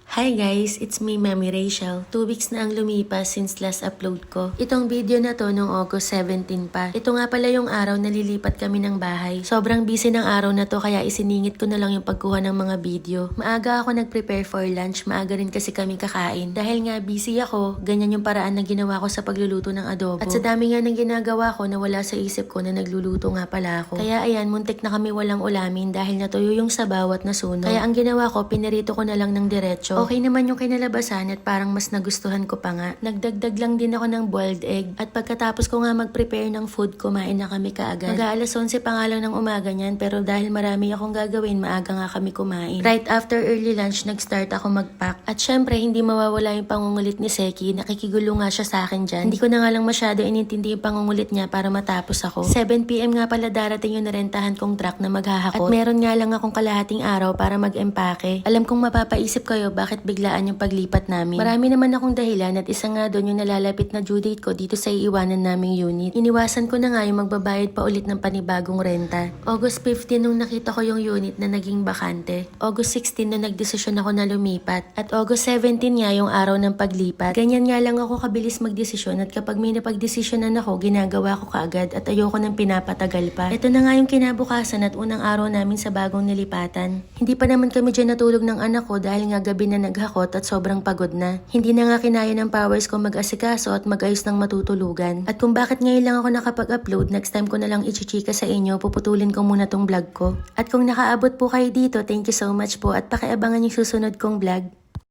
Hi guys, it's me, Mami Rachel. 2 weeks na ang lumipas since last upload ko. Itong video na to nung August 17 pa. Ito nga pala yung araw na lilipat kami ng bahay. Sobrang busy ng araw na to kaya isiningit ko na lang yung pagkuha ng mga video. Maaga ako nag-prepare for lunch, maaga rin kasi kami kakain. Dahil nga busy ako, ganyan yung paraan na ginawa ko sa pagluluto ng adobo. At sa dami nga ng ginagawa ko na wala sa isip ko na nagluluto nga pala ako. Kaya ayan, muntik na kami walang ulamin dahil natuyo yung sabaw at nasunog. Kaya ang ginawa ko, pinirito ko na lang ng diretso. Okay naman yung kinalabasan at parang mas nagustuhan ko pa nga. Nagdagdag lang din ako ng boiled egg at pagkatapos ko nga mag-prepare ng food, kumain na kami kaagad. Mag-aalas 11 pa nga lang ng umaga niyan pero dahil marami akong gagawin, maaga nga kami kumain. Right after early lunch, nag-start ako mag-pack. At syempre, hindi mawawala yung pangungulit ni Seki. Nakikigulo nga siya sa akin dyan. Hindi ko na nga lang masyado inintindi yung pangungulit niya para matapos ako. 7 PM nga pala darating yung narentahan kong truck na maghahakot. At meron nga lang akong kalahating araw para mag-empake. Alam kong mapapaisip kayo bakit biglaan yung paglipat namin. Marami naman akong dahilan at isa nga doon yung nalalapit na due date ko dito sa iiwanan naming unit. Iniwasan ko na nga yung magbabayad pa ulit ng panibagong renta. August 15 nung nakita ko yung unit na naging bakante. August 16 nung nagdesisyon ako na lumipat. At August 17 nga yung araw ng paglipat. Ganyan nga lang ako kabilis magdesisyon at kapag may napagdesisyonan ako, ginagawa ko kaagad at ayoko nang pinapatagal pa. Ito na nga yung kinabukasan at unang araw namin sa bagong nilipatan. Hindi pa naman kami dyan natulog ng anak ko dahil nga gabi na naghakot at sobrang pagod na. Hindi na nga kinaya ng powers ko mag-asikaso at mag-ayos ng matutulugan. At kung bakit ngayon lang ako nakapag-upload, next time ko na lang ichichika sa inyo, puputulin ko muna tong vlog ko. At kung nakaabot po kayo dito, thank you so much po at pakiabangan yung susunod kong vlog.